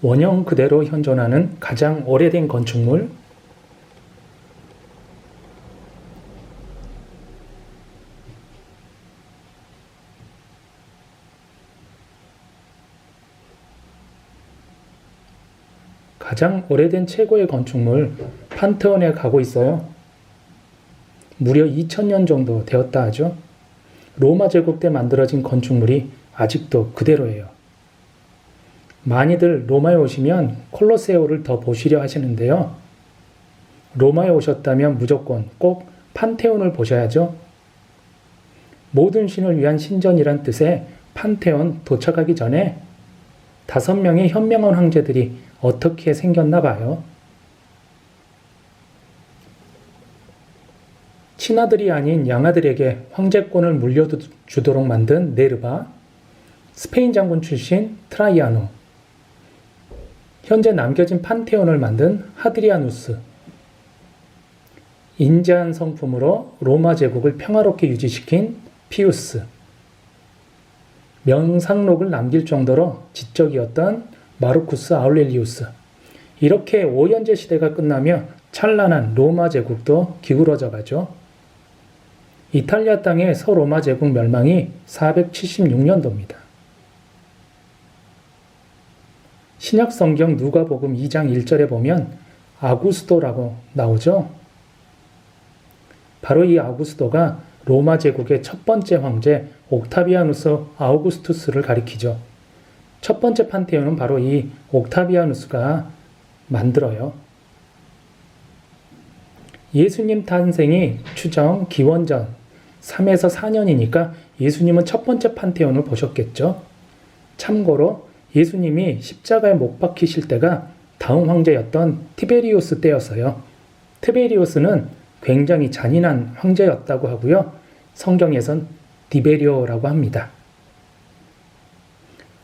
원형 그대로 현존하는 가장 오래된 건축물. 가장 오래된 최고의 건축물 판테온에 가고 있어요. 무려 2000년 정도 되었다 하죠. 로마 제국 때 만들어진 건축물이 아직도 그대로예요. 많이들 로마에 오시면 콜로세오를 더 보시려 하시는데요. 로마에 오셨다면 무조건 꼭 판테온을 보셔야죠. 모든 신을 위한 신전이란 뜻의 판테온 도착하기 전에 5명의 현명한 황제들이 어떻게 생겼나 봐요. 친아들이 아닌 양아들에게 황제권을 물려주도록 만든 네르바, 스페인 장군 출신 트라이아노, 현재 남겨진 판테온을 만든 하드리아누스, 인자한 성품으로 로마 제국을 평화롭게 유지시킨 피우스, 명상록을 남길 정도로 지적이었던 마르쿠스 아울렐리우스. 이렇게 오현제 시대가 끝나며 찬란한 로마 제국도 기울어져 가죠. 이탈리아 땅의 서로마 제국 멸망이 476년도입니다. 신약 성경 누가복음 2장 1절에 보면 아구스도라고 나오죠. 바로 이 아구스도가 로마 제국의 첫 번째 황제 옥타비아누스 아우구스투스를 가리키죠. 첫 번째 판테온은 바로 이 옥타비아누스가 만들어요. 예수님 탄생이 추정 기원전 3에서 4년이니까 예수님은 첫 번째 판테온을 보셨겠죠. 참고로 예수님이 십자가에 못 박히실 때가 다음 황제였던 티베리우스 때였어요. 티베리우스는 굉장히 잔인한 황제였다고 하고요. 성경에선 디베리오라고 합니다.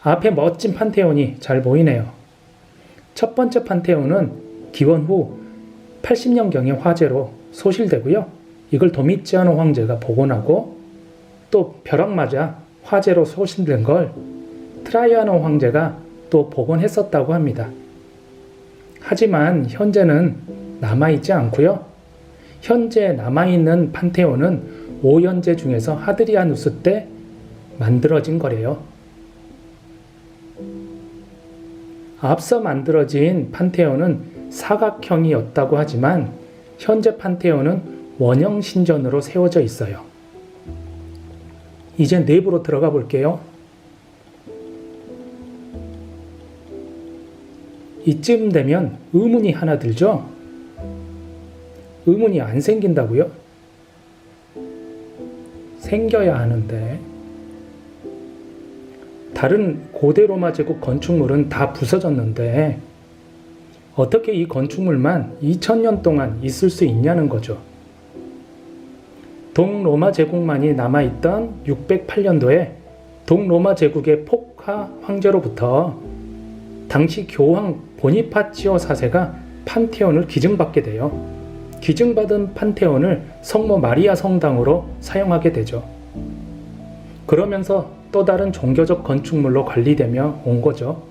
앞에 멋진 판테온이 잘 보이네요. 첫 번째 판테온은 기원 후 80년경의 화재로 소실되고요. 이걸 도미치아노 황제가 복원하고 또 벼락 맞아 화재로 소실된 걸 트라이아노 황제가 또 복원했었다고 합니다. 하지만 현재는 남아있지 않고요. 현재 남아있는 판테온은 오현제 중에서 하드리아누스 때 만들어진 거래요. 앞서 만들어진 판테온은 사각형이었다고 하지만 현재 판테온은 원형 신전으로 세워져 있어요. 이제 내부로 들어가 볼게요. 이쯤 되면 의문이 하나 들죠? 의문이 안 생긴다고요? 생겨야 하는데 다른 고대 로마 제국 건축물은 다 부서졌는데 어떻게 이 건축물만 2000년 동안 있을 수 있냐는 거죠. 동로마 제국만이 남아있던 608년도에 동로마 제국의 포카 황제로부터 당시 교황 보니파치오 4세가 판테온을 기증받게 돼요. 기증받은 판테온을 성모 마리아 성당으로 사용하게 되죠. 그러면서 또 다른 종교적 건축물로 관리되며 온 거죠.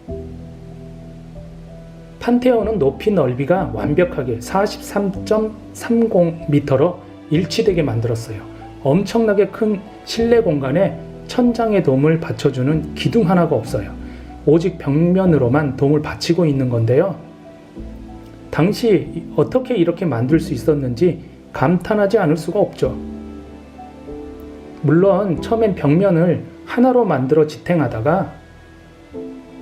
판테온은 높이 넓이가 완벽하게 43.30m로 일치되게 만들었어요. 엄청나게 큰 실내 공간에 천장에 돔을 받쳐주는 기둥 하나가 없어요. 오직 벽면으로만 돔을 받치고 있는 건데요. 당시 어떻게 이렇게 만들 수 있었는지 감탄하지 않을 수가 없죠. 물론 처음엔 벽면을 하나로 만들어 지탱하다가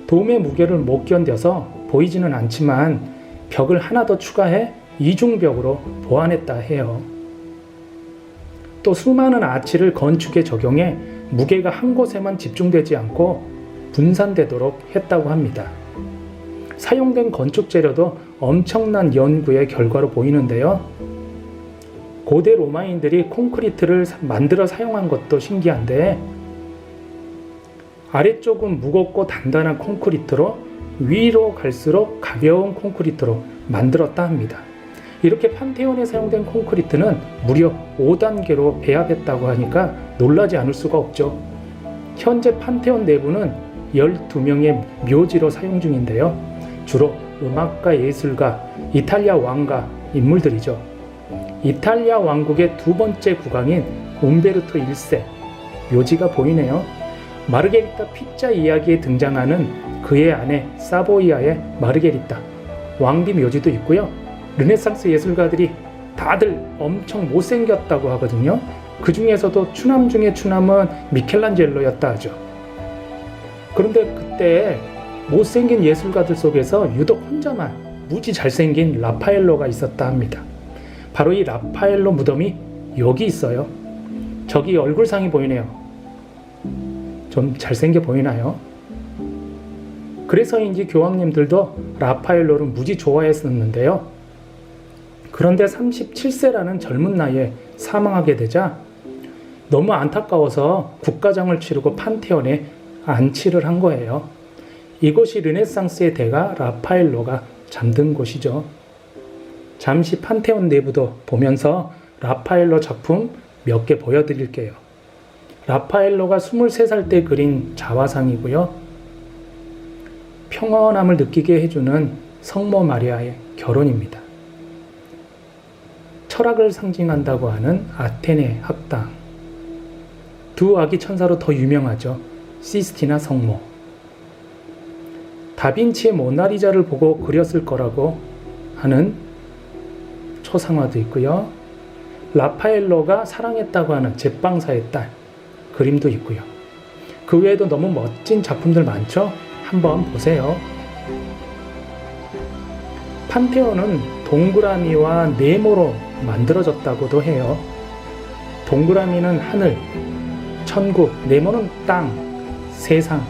돔의 무게를 못 견뎌서 보이지는 않지만 벽을 하나 더 추가해 이중벽으로 보완했다 해요. 또 수많은 아치를 건축에 적용해 무게가 한 곳에만 집중되지 않고 분산되도록 했다고 합니다. 사용된 건축 재료도 엄청난 연구의 결과로 보이는데요. 고대 로마인들이 콘크리트를 만들어 사용한 것도 신기한데 아래쪽은 무겁고 단단한 콘크리트로 위로 갈수록 가벼운 콘크리트로 만들었다 합니다. 이렇게 판테온에 사용된 콘크리트는 무려 5단계로 배합했다고 하니까 놀라지 않을 수가 없죠. 현재 판테온 내부는 12명의 묘지로 사용 중인데요. 주로 음악가, 예술가, 이탈리아 왕가 인물들이죠. 이탈리아 왕국의 두 번째 국왕인 움베르토 1세, 묘지가 보이네요. 마르게리타 피자 이야기에 등장하는 그의 아내 사보이아의 마르게리타, 왕비 묘지도 있고요. 르네상스 예술가들이 다들 엄청 못생겼다고 하거든요. 그 중에서도 추남 중에 추남은 미켈란젤로였다 하죠. 그런데 그때 못생긴 예술가들 속에서 유독 혼자만 무지 잘생긴 라파엘로가 있었다 합니다. 바로 이 라파엘로 무덤이 여기 있어요. 저기 얼굴상이 보이네요. 좀 잘생겨 보이나요? 그래서인지 교황님들도 라파엘로를 무지 좋아했었는데요. 그런데 37세라는 젊은 나이에 사망하게 되자 너무 안타까워서 국가장을 치르고 판테온에 안치를 한 거예요. 이곳이 르네상스의 대가 라파엘로가 잠든 곳이죠. 잠시 판테온 내부도 보면서 라파엘로 작품 몇 개 보여드릴게요. 라파엘로가 23살 때 그린 자화상이고요. 평온함을 느끼게 해주는 성모 마리아의 결혼입니다. 철학을 상징한다고 하는 아테네 학당. 두 아기 천사로 더 유명하죠. 시스티나 성모. 다빈치의 모나리자를 보고 그렸을 거라고 하는 초상화도 있고요. 라파엘로가 사랑했다고 하는 제빵사의 딸 그림도 있고요. 그 외에도 너무 멋진 작품들 많죠? 한번 보세요. 판테온은 동그라미와 네모로 만들어졌다고도 해요. 동그라미는 하늘, 천국, 네모는 땅, 세상.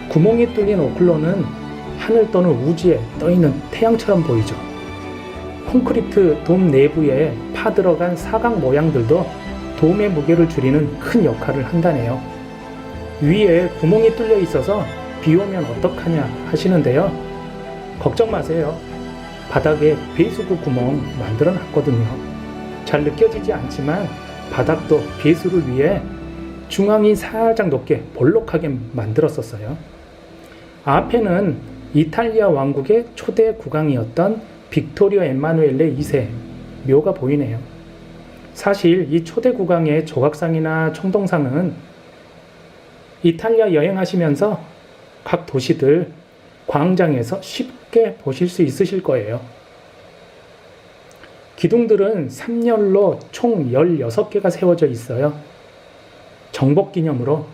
구멍이 뚫린 오클로는 하늘 또는 우주에 떠있는 태양처럼 보이죠. 콘크리트 돔 내부에 파 들어간 사각 모양들도 돔의 무게를 줄이는 큰 역할을 한다네요. 위에 구멍이 뚫려 있어서 비 오면 어떡하냐 하시는데요. 걱정 마세요. 바닥에 배수구 구멍 만들어 놨거든요. 잘 느껴지지 않지만 바닥도 배수를 위해 중앙이 살짝 높게 볼록하게 만들었었어요. 앞에는 이탈리아 왕국의 초대 국왕이었던 빅토리오 엠마누엘레 2세 묘가 보이네요. 사실 이 초대 국왕의 조각상이나 청동상은 이탈리아 여행하시면서 각 도시들 광장에서 쉽게 보실 수 있으실 거예요. 기둥들은 3열로 총 16개가 세워져 있어요. 정복 기념으로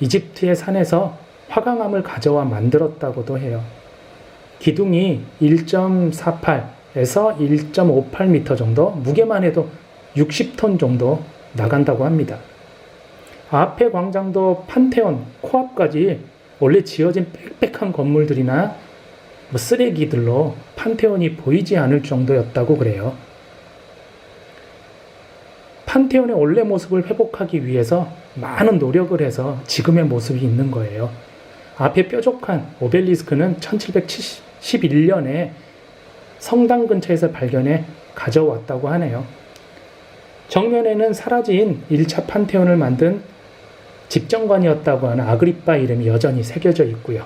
이집트의 산에서 화강암을 가져와 만들었다고도 해요. 기둥이 1.48에서 1.58m 정도, 무게만 해도 60톤 정도 나간다고 합니다. 앞에 광장도 판테온 코앞까지 원래 지어진 빽빽한 건물들이나 쓰레기들로 판테온이 보이지 않을 정도였다고 그래요. 판테온의 원래 모습을 회복하기 위해서 많은 노력을 해서 지금의 모습이 있는 거예요. 앞에 뾰족한 오벨리스크는 1771년에 성당 근처에서 발견해 가져왔다고 하네요. 정면에는 사라진 1차 판테온을 만든 집정관이었다고 하는 아그리빠 이름이 여전히 새겨져 있고요.